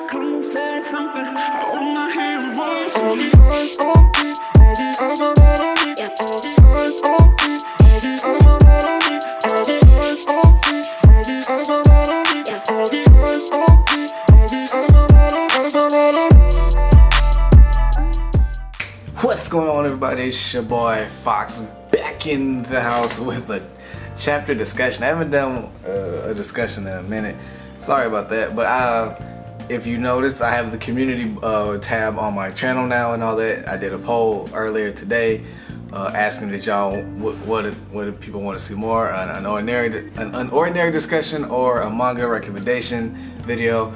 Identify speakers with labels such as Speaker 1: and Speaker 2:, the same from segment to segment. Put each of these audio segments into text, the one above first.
Speaker 1: Come and say something. I wanna hear your voice.
Speaker 2: All the eyes on me, all the eyes are all on me. All the eyes on me, all the eyes are all on me. All the eyes on me, all the eyes are all on me. All the eyes on me, all the eyes are all on me.
Speaker 3: What's going on, everybody? It's your boy Fox back in the house with a chapter discussion. I haven't done a discussion in a minute. Sorry about that, but if you notice, I have the community tab on my channel now and all that. I did a poll earlier today asking that y'all what do people want to see more, an unordinary discussion or a manga recommendation video.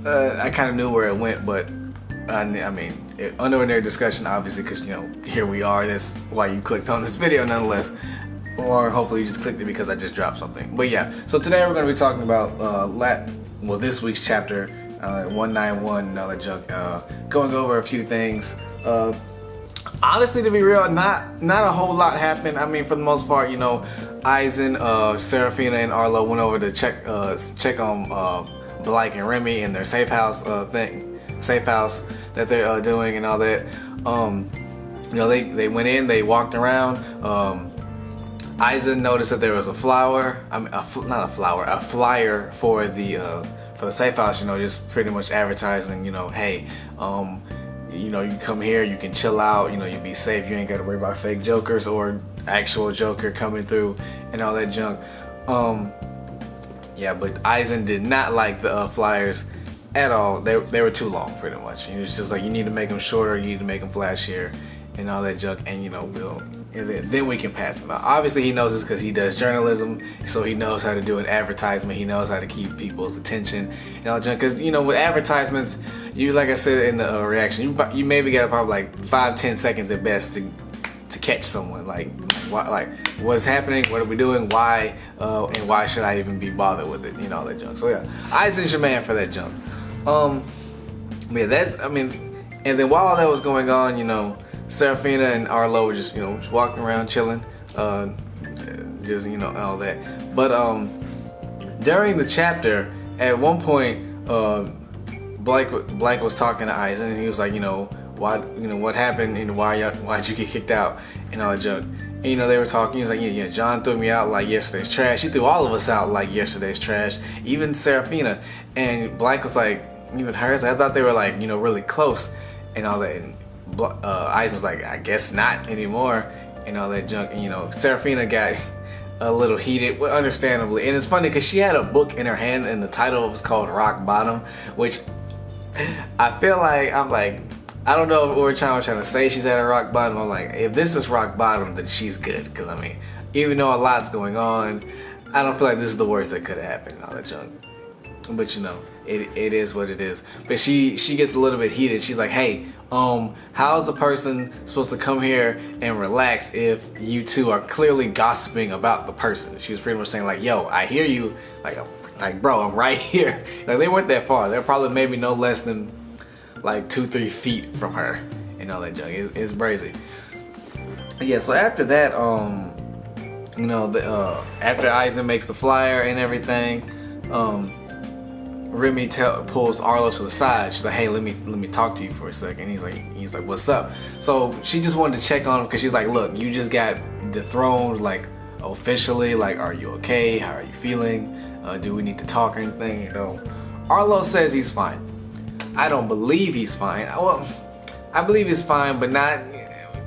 Speaker 3: I kind of knew where it went, but I mean, unordinary discussion, obviously, because here we are. That's why you clicked on this video, nonetheless. Or hopefully you just clicked it because I just dropped something. But yeah, so today we're going to be talking about this week's chapter 191 and all that junk. Going over a few things. Honestly, to be real, not a whole lot happened. I mean, for the most part, Aizen, Seraphina, and Arlo went over to check on Blake and Remy in their safe house that they're doing and all that. They went in, they walked around. Aizen noticed that there was a flyer for the safe house. Just pretty much advertising. Hey, you come here, you can chill out. You be safe. You ain't got to worry about fake jokers or actual joker coming through and all that junk. Yeah, but Aizen did not like the flyers at all. They were too long, pretty much. It was just like, you need to make them shorter, you need to make them flashier and all that junk, and then we can pass them out. Obviously he knows this because he does journalism, so he knows how to do an advertisement. He knows how to keep people's attention and all that junk, because with advertisements, like I said in the reaction, you maybe got probably like 5-10 seconds at best to catch someone, like what's happening, what are we doing, why, and why should I even be bothered with it, all that junk. So yeah, Aizen's your man for that junk. Yeah, and then while all that was going on, Seraphina and Arlo were just walking around chilling, all that. But during the chapter, at one point, Blake was talking to Aizen, and he was like, what happened, why'd you get kicked out and all that junk. And, they were talking. He was like, yeah, John threw me out like yesterday's trash. He threw all of us out like yesterday's trash, even Seraphina. And Blake was like, even hers. I thought they were like, really close and all that. And Aizen was like, I guess not anymore and all that junk. And Seraphina got a little heated, understandably. And it's funny because she had a book in her hand and the title was called Rock Bottom, which I feel like, I don't know if Uru-chan was trying to say she's at a rock bottom. I'm like, if this is rock bottom, then she's good. Because even though a lot's going on, I don't feel like this is the worst that could have happened and all that junk. But it is what it is. But she gets a little bit heated. She's like, hey, how's a person supposed to come here and relax if you two are clearly gossiping about the person? She was pretty much saying like, yo, I hear you, like bro, I'm right here. Like, they weren't that far. They're probably maybe no less than like 2-3 feet from her and all that junk. It's crazy. Yeah, so after that, after Aizen makes the flyer and everything, Remy pulls Arlo to the side. She's like, hey, let me talk to you for a second. He's like, what's up? So she just wanted to check on him because she's like, look, you just got dethroned, like, officially. Like, are you okay? How are you feeling? Do we need to talk or anything? Arlo says he's fine. I don't believe he's fine. Well, I believe he's fine, but not.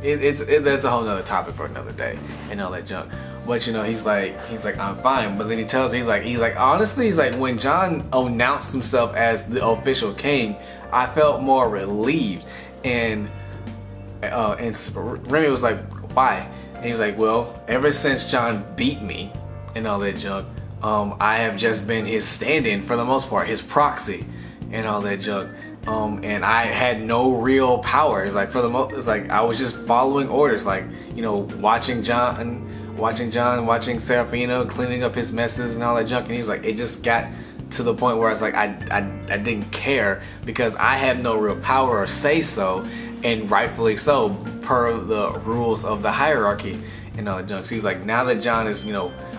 Speaker 3: That's a whole nother topic for another day and all that junk. But he's like I'm fine. But then he tells her, he's like honestly, when John announced himself as the official king, I felt more relieved. And Remy was like, why? And he's like, well, ever since John beat me and all that junk, I have just been his stand-in for the most part, his proxy and all that junk. And I had no real power. It's like I was just following orders, like watching John, Seraphina, cleaning up his messes and all that junk. And he was like, it just got to the point where I was like, I didn't care because I have no real power or say so, and rightfully so per the rules of the hierarchy and all that junk. So he's like, now that John is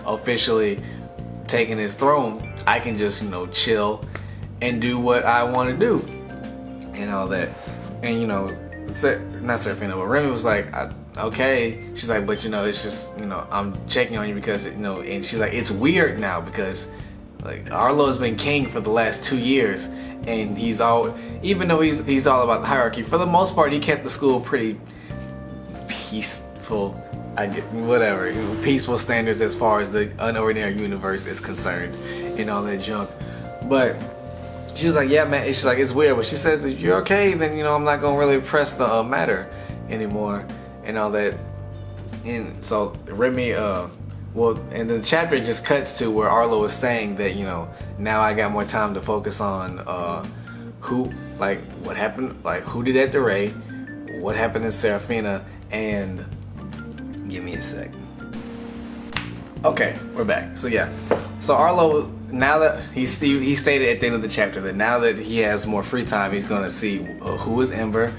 Speaker 3: officially taking his throne, I can just chill and do what I want to do and all that. And you know, not Serafina, but Remy was like, okay. She's like, but you know, it's just, you know, I'm checking on you because, you know, and she's like, it's weird now because like Arlo has been king for the last 2 years, and he's all, even though he's all about the hierarchy, for the most part he kept the school pretty peaceful. I get whatever peaceful standards as far as the Unordinary universe is concerned and all that junk. But she's like, yeah, man. She's like, it's weird, but she says, if you're okay, then, you know, I'm not gonna really press the matter anymore and all that. And so Remy, well, and the chapter just cuts to where Arlo is saying that, you know, now I got more time to focus on who, like, what happened, like, who did that to Ray, what happened to Serafina, and give me a sec. Okay, we're back. So yeah, so Arlo, now that he stated at the end of the chapter that now that he has more free time, he's gonna see who is Ember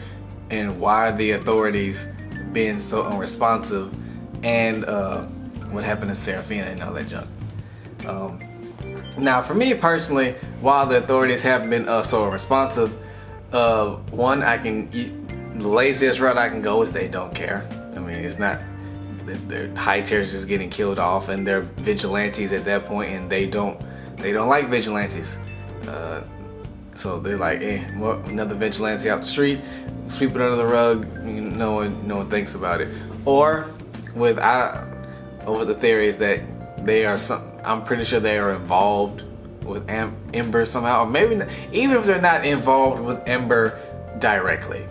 Speaker 3: and why the authorities been so unresponsive, and what happened to Serafina and all that junk. Now, for me personally, while the authorities haven't been so unresponsive, one, the laziest route I can go is they don't care. I mean, it's not. Their high tiers just getting killed off, and they're vigilantes at that point, and they don't like vigilantes. So they're like, another vigilante out the street, sweep it under the rug. No one thinks about it. Or over the theories that they are I'm pretty sure they are involved with Ember somehow, or maybe not, even if they're not involved with Ember directly,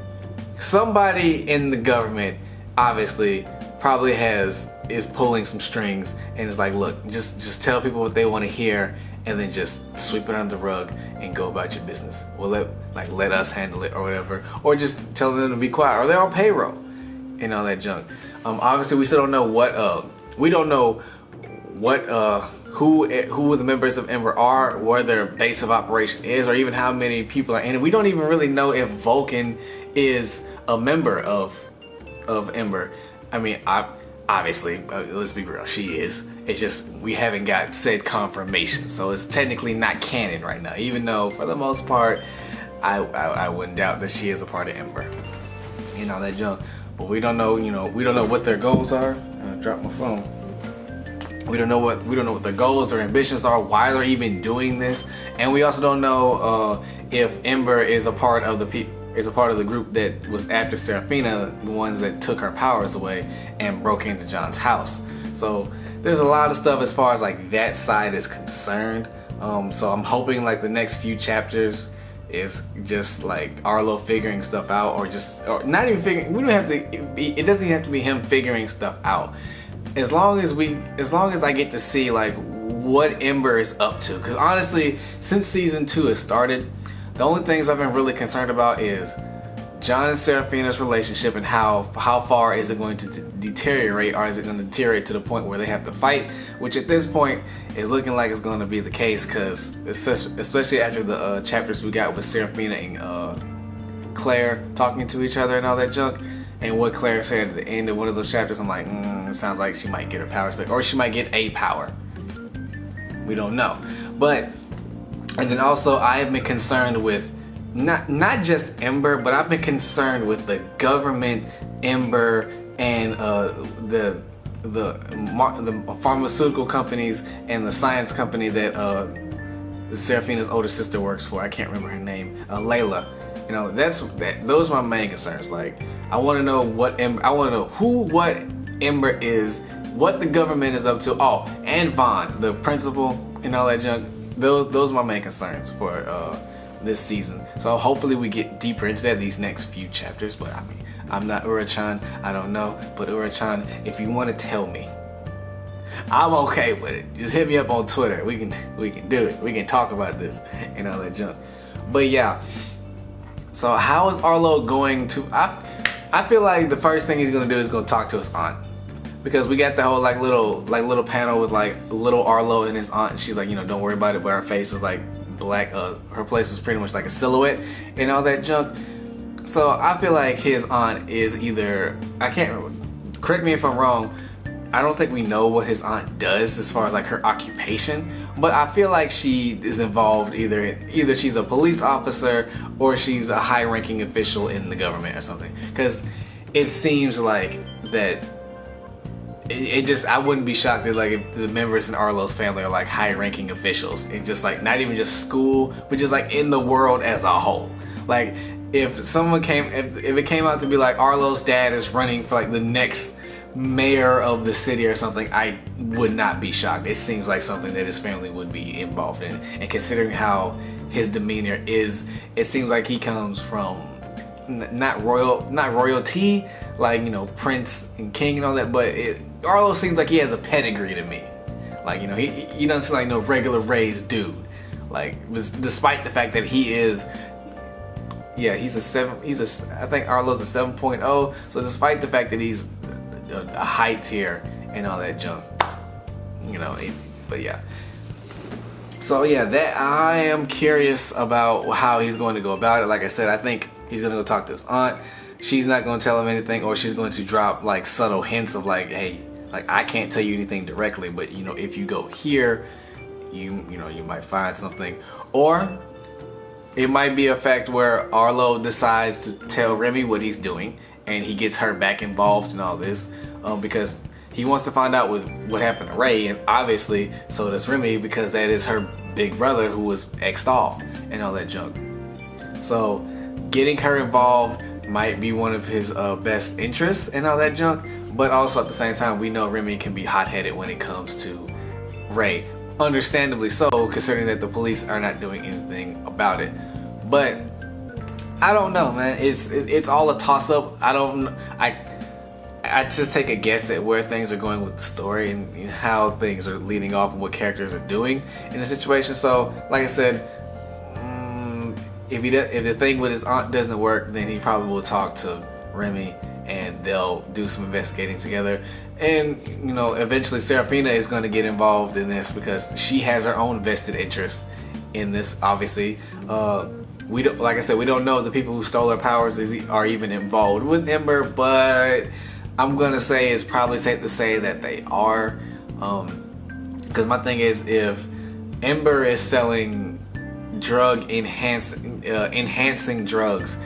Speaker 3: somebody in the government obviously probably is pulling some strings and is like, look, just tell people what they want to hear, and then just sweep it under the rug and go about your business. Well, let us handle it or whatever, or just tell them to be quiet, or they're on payroll and all that junk. Obviously, we still don't know who the members of Ember are, where their base of operation is, or even how many people are in it. We don't even really know if Vulcan is a member of Ember. I mean, obviously, let's be real, she is. It's just we haven't got said confirmation, so it's technically not canon right now. Even though, for the most part, I wouldn't doubt that she is a part of Ember. You know, that junk. But we don't know. You know, we don't know what their goals are. I dropped my phone. We don't know what their goals or ambitions are. Why they're even doing this, and we also don't know if Ember is a part of the group that was after Serafina, the ones that took her powers away and broke into John's house. So there's a lot of stuff as far as like that side is concerned. So I'm hoping like the next few chapters is just like Arlo figuring stuff out, or not even figuring. We don't have to. It doesn't even have to be him figuring stuff out. As long as I get to see like what Ember is up to. Because honestly, since season 2 has started, the only things I've been really concerned about is John and Serafina's relationship, and how far is it going to deteriorate, or is it going to deteriorate to the point where they have to fight, which at this point is looking like it's going to be the case, because especially after the chapters we got with Serafina and Claire talking to each other and all that junk, and what Claire said at the end of one of those chapters, I'm like, it sounds like she might get her powers back, or she might get a power. We don't know. But, and then also I have been concerned with not just Ember, but I've been concerned with the government, Ember, and the pharmaceutical companies and the science company that Serafina's older sister works for. I can't remember her name. Layla. You know, those are my main concerns. Like, I want to know what Ember is, what the government is up to. Oh, and Vaughn, the principal, and all that junk. Those are my main concerns for this season. So hopefully we get deeper into that these next few chapters. But I mean, I'm not Uru-chan, I don't know. But Uru-chan, if you want to tell me, I'm okay with it. Just hit me up on Twitter. We can do it. We can talk about this and all that junk. But yeah. So how is Arlo going to? I feel like the first thing he's gonna do is go talk to his aunt, because we got the whole little panel with like little Arlo and his aunt, and she's like, you know, don't worry about it, but her face was like black. Her place was pretty much like a silhouette and all that junk. So I feel like his aunt is either, I can't remember, correct me if I'm wrong, I don't think we know what his aunt does as far as like her occupation, but I feel like she is involved either she's a police officer or she's a high-ranking official in the government or something, because it seems like that it just, I wouldn't be shocked that like if the members in Arlo's family are like high-ranking officials in just like not even just school, but just like in the world as a whole. Like if it came out to be like Arlo's dad is running for like the next mayor of the city or something, I would not be shocked. It seems like something that his family would be involved in, and considering how his demeanor is, it seems like he comes from not royalty, like, you know, prince and king and all that, but Arlo seems like he has a pedigree to me. Like, you know, he doesn't seem like no regular raised dude. Like, despite the fact that he is, yeah, I think Arlo's a 7.0. So despite the fact that he's a high tier and all that junk, you know, but yeah. So yeah, that I am curious about how he's going to go about it. Like I said, I think he's gonna go talk to his aunt. She's not gonna tell him anything, or she's going to drop like subtle hints of like, hey, like I can't tell you anything directly, but you know, if you go here, you know, you might find something. Or it might be a fact where Arlo decides to tell Remy what he's doing, and he gets her back involved in all this, because he wants to find out what happened to Ray, and obviously so does Remy, because that is her big brother who was X'd off and all that junk. So getting her involved might be one of his best interests and all that junk, but also at the same time, we know Remy can be hot-headed when it comes to Ray. Understandably so, considering that the police are not doing anything about it. But I don't know, man. It's all a toss-up. I just take a guess at where things are going with the story and how things are leading off and what characters are doing in the situation. So, like I said, if the thing with his aunt doesn't work, then he probably will talk to Remy and they'll do some investigating together. And you know, eventually Serafina is going to get involved in this because she has her own vested interest in this. Obviously, we don't, like I said, we don't know if the people who stole her powers are even involved with Ember, but I'm gonna say it's probably safe to say that they are, because my thing is, if Ember is selling enhancing drugs,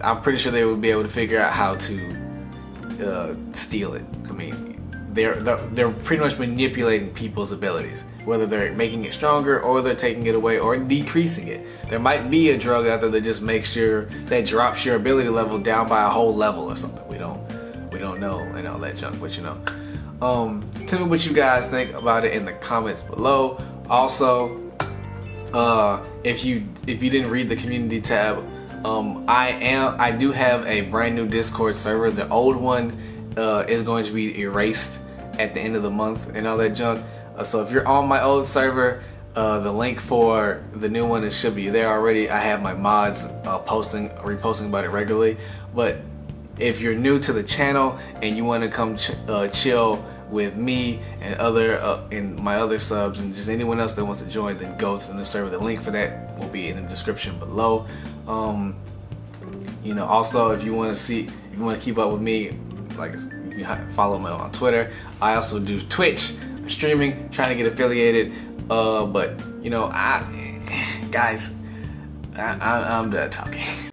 Speaker 3: I'm pretty sure they would be able to figure out how to steal it. I mean, they're pretty much manipulating people's abilities, whether they're making it stronger or they're taking it away or decreasing it. There might be a drug out there that just makes that drops your ability level down by a whole level or something. We don't know and all that junk, but you know. Tell me what you guys think about it in the comments below. Also, if you didn't read the community tab, I do have a brand new Discord server. The old one is going to be erased at the end of the month and all that junk. So if you're on my old server, the link for the new one, it should be there already. I have my mods reposting about it regularly. But if you're new to the channel and you want to come chill with me and my other subs and just anyone else that wants to join, then go to the server. The link for that will be in the description below. You know, also if you want to keep up with me, like, you can follow me on Twitter. I also do Twitch. I'm streaming, trying to get affiliated. But you know, I'm done talking.